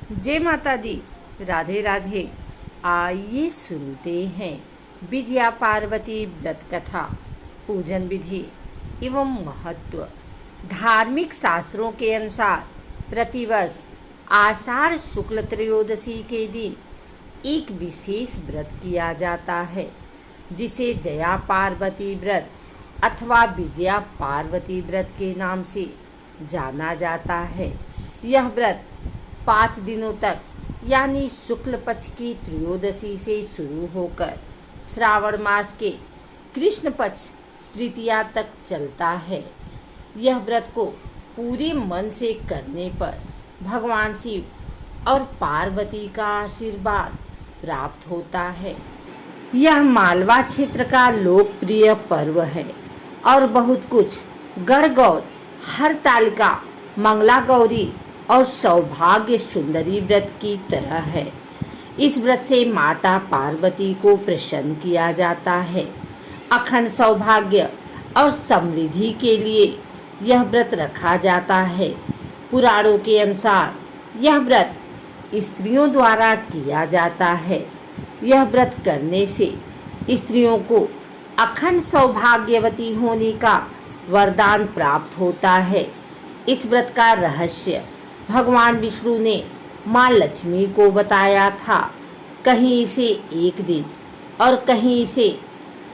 जय माता दी। राधे राधे। आइए सुनते हैं विजया पार्वती व्रत कथा, पूजन विधि एवं महत्व। धार्मिक शास्त्रों के अनुसार प्रतिवर्ष आषाढ़ शुक्ल त्रयोदशी के दिन एक विशेष व्रत किया जाता है, जिसे जया पार्वती व्रत अथवा विजया पार्वती व्रत के नाम से जाना जाता है। यह व्रत 5 दिनों तक यानी शुक्ल पक्ष की त्रयोदशी से शुरू होकर श्रावण मास के कृष्ण पक्ष तृतीया तक चलता है। यह व्रत को पूरे मन से करने पर भगवान शिव और पार्वती का आशीर्वाद प्राप्त होता है। यह मालवा क्षेत्र का लोकप्रिय पर्व है और बहुत कुछ गणगौर, हरतालिका, मंगला गौरी और सौभाग्य सुंदरी व्रत की तरह है। इस व्रत से माता पार्वती को प्रसन्न किया जाता है। अखंड सौभाग्य और समृद्धि के लिए यह व्रत रखा जाता है। पुराणों के अनुसार यह व्रत स्त्रियों द्वारा किया जाता है। यह व्रत करने से स्त्रियों को अखंड सौभाग्यवती होने का वरदान प्राप्त होता है। इस व्रत का रहस्य भगवान विष्णु ने माँ लक्ष्मी को बताया था। कहीं इसे 1 दिन और कहीं इसे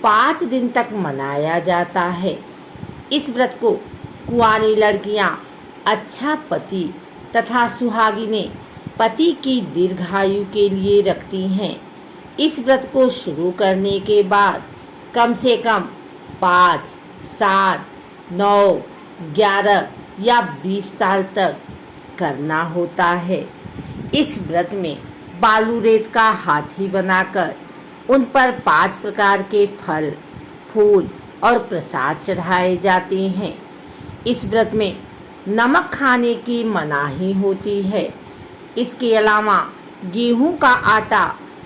5 दिन तक मनाया जाता है। इस व्रत को कुंवारी लड़कियाँ अच्छा पति तथा सुहागिनें पति की दीर्घायु के लिए रखती हैं। इस व्रत को शुरू करने के बाद कम से कम 5, 7, 9, 11 या 20 साल तक करना होता है। इस व्रत में बालू रेत का हाथी बनाकर उन पर 5 प्रकार के फल, फूल और प्रसाद चढ़ाए जाते हैं। इस व्रत में नमक खाने की मनाही होती है। इसके अलावा गेहूं का आटा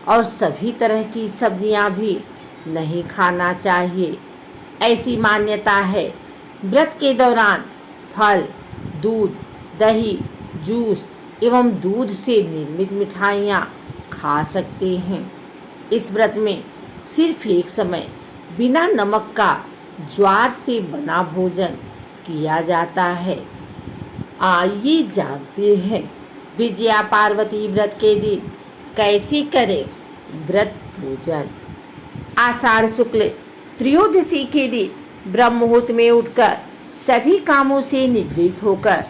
और सभी तरह की सब्जियां भी नहीं खाना चाहिए। ऐसी मान्यता है, व्रत के दौरान फल, दूध, दही, जूस एवं दूध से निर्मित मिठाइयाँ खा सकते हैं। इस व्रत में सिर्फ एक समय बिना नमक का ज्वार से बना भोजन किया जाता है। आइए जानते हैं विजया पार्वती व्रत के दिन कैसे करें व्रत पूजन। आषाढ़ शुक्ल त्रयोदशी के दिन ब्रह्म मुहूर्त में उठकर सभी कामों से निवृत्त होकर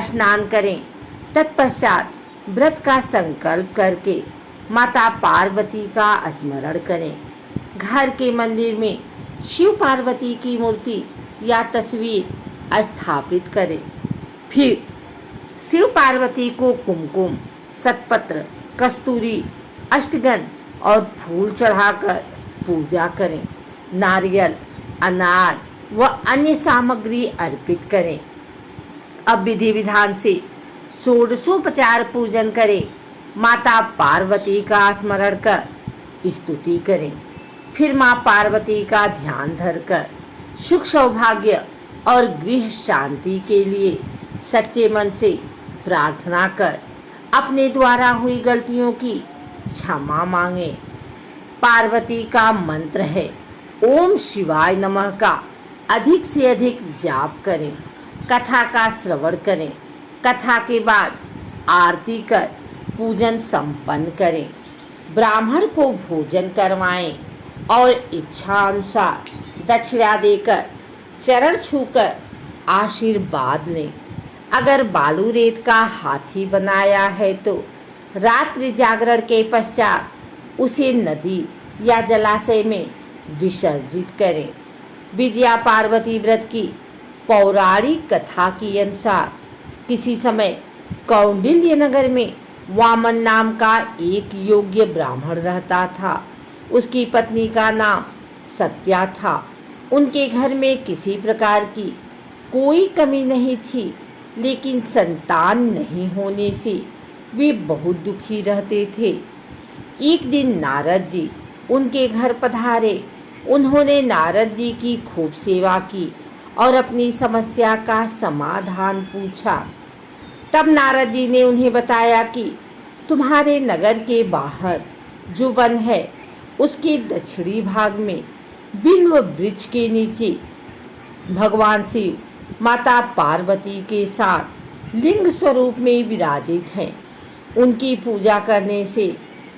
स्नान करें। तत्पश्चात व्रत का संकल्प करके माता पार्वती का स्मरण करें। घर के मंदिर में शिव पार्वती की मूर्ति या तस्वीर स्थापित करें। फिर शिव पार्वती को कुमकुम, सतपत्र, कस्तूरी, अष्टगंध और फूल चढ़ाकर पूजा करें। नारियल, अनार व अन्य सामग्री अर्पित करें। अब विधि विधान से षोडशोपचार पूजन करें। माता पार्वती का स्मरण कर स्तुति करें। फिर माँ पार्वती का ध्यान धरकर सुख सौभाग्य और गृह शांति के लिए सच्चे मन से प्रार्थना कर अपने द्वारा हुई गलतियों की क्षमा मांगे। पार्वती का मंत्र है ओम शिवाय नमः का अधिक से अधिक जाप करें। कथा का श्रवण करें। कथा के बाद आरती कर पूजन संपन्न करें। ब्राह्मण को भोजन करवाएं और इच्छा अनुसार दक्षिणा देकर चरण छूकर आशीर्वाद लें। अगर बालू रेत का हाथी बनाया है तो रात्रि जागरण के पश्चात उसे नदी या जलाशय में विसर्जित करें। विजया पार्वती व्रत की पौराणिक कथा के अनुसार किसी समय कौंडिल्य नगर में वामन नाम का एक योग्य ब्राह्मण रहता था। उसकी पत्नी का नाम सत्या था। उनके घर में किसी प्रकार की कोई कमी नहीं थी, लेकिन संतान नहीं होने से वे बहुत दुखी रहते थे। एक दिन नारद जी उनके घर पधारे। उन्होंने नारद जी की खूब सेवा की और अपनी समस्या का समाधान पूछा। तब नारद जी ने उन्हें बताया कि तुम्हारे नगर के बाहर जो वन है उसके दक्षिणी भाग में बिल्व वृक्ष के नीचे भगवान शिव माता पार्वती के साथ लिंग स्वरूप में विराजित हैं। उनकी पूजा करने से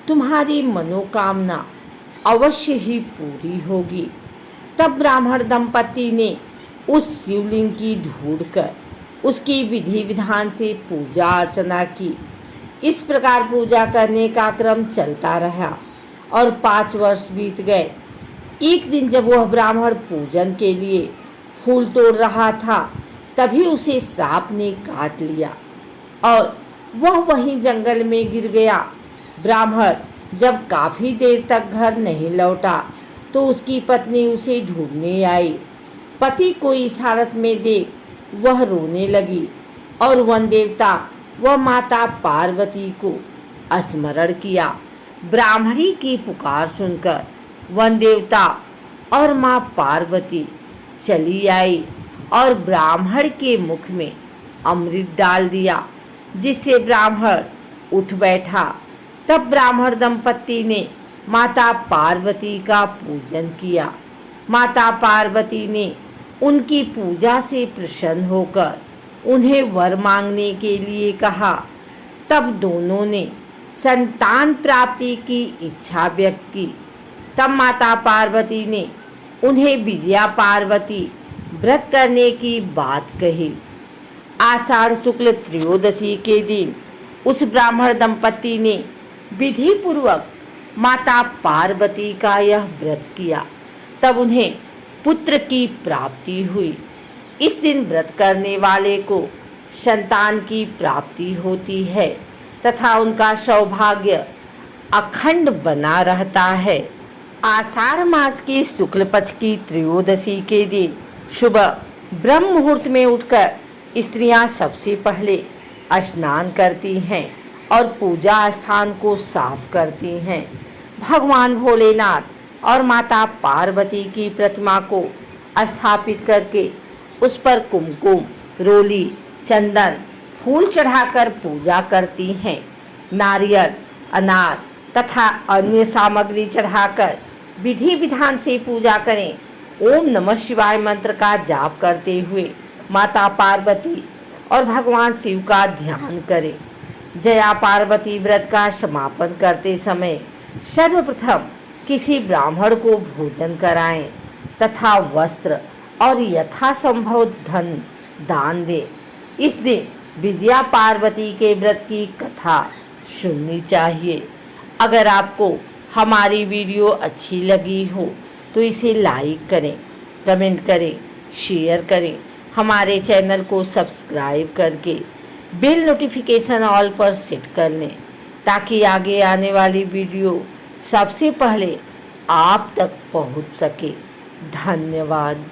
तुम्हारी मनोकामना अवश्य ही पूरी होगी। तब ब्राह्मण दंपति ने उस शिवलिंग की ढूंढकर उसकी विधि विधान से पूजा अर्चना की। इस प्रकार पूजा करने का क्रम चलता रहा और 5 वर्ष बीत गए। एक दिन जब वह ब्राह्मण पूजन के लिए फूल तोड़ रहा था, तभी उसे सांप ने काट लिया और वह वहीं जंगल में गिर गया। ब्राह्मण जब काफ़ी देर तक घर नहीं लौटा तो उसकी पत्नी उसे ढूंढने आई। पति को इस हालत में देख वह रोने लगी और वन देवता व माता पार्वती को स्मरण किया। ब्राह्मणी की पुकार सुनकर वन देवता और माँ पार्वती चली आई और ब्राह्मण के मुख में अमृत डाल दिया, जिससे ब्राह्मण उठ बैठा। तब ब्राह्मण दंपति ने माता पार्वती का पूजन किया। माता पार्वती ने उनकी पूजा से प्रसन्न होकर उन्हें वर मांगने के लिए कहा। तब दोनों ने संतान प्राप्ति की इच्छा व्यक्त की। तब माता पार्वती ने उन्हें विजया पार्वती व्रत करने की बात कही। आषाढ़ शुक्ल त्रयोदशी के दिन उस ब्राह्मण दंपति ने विधि पूर्वक माता पार्वती का यह व्रत किया। तब उन्हें पुत्र की प्राप्ति हुई। इस दिन व्रत करने वाले को संतान की प्राप्ति होती है तथा उनका सौभाग्य अखंड बना रहता है। आषाढ़ मास की शुक्ल पक्ष की त्रयोदशी के दिन सुबह ब्रह्म मुहूर्त में उठकर स्त्रियां सबसे पहले स्नान करती हैं और पूजा स्थान को साफ करती हैं। भगवान भोलेनाथ और माता पार्वती की प्रतिमा को स्थापित करके उस पर कुमकुम, रोली, चंदन, फूल चढ़ाकर पूजा करती हैं। नारियल, अनार तथा अन्य सामग्री चढ़ाकर विधि विधान से पूजा करें। ओम नमः शिवाय मंत्र का जाप करते हुए माता पार्वती और भगवान शिव का ध्यान करें। जया पार्वती व्रत का समापन करते समय सर्वप्रथम किसी ब्राह्मण को भोजन कराएं तथा वस्त्र और यथासंभव धन दान दें। इस दिन विजया पार्वती के व्रत की कथा सुननी चाहिए। अगर आपको हमारी वीडियो अच्छी लगी हो तो इसे लाइक करें, कमेंट करें, शेयर करें। हमारे चैनल को सब्सक्राइब करके बेल नोटिफिकेशन ऑल पर सेट कर लें ताकि आगे आने वाली वीडियो सबसे पहले आप तक पहुंच सके। धन्यवाद।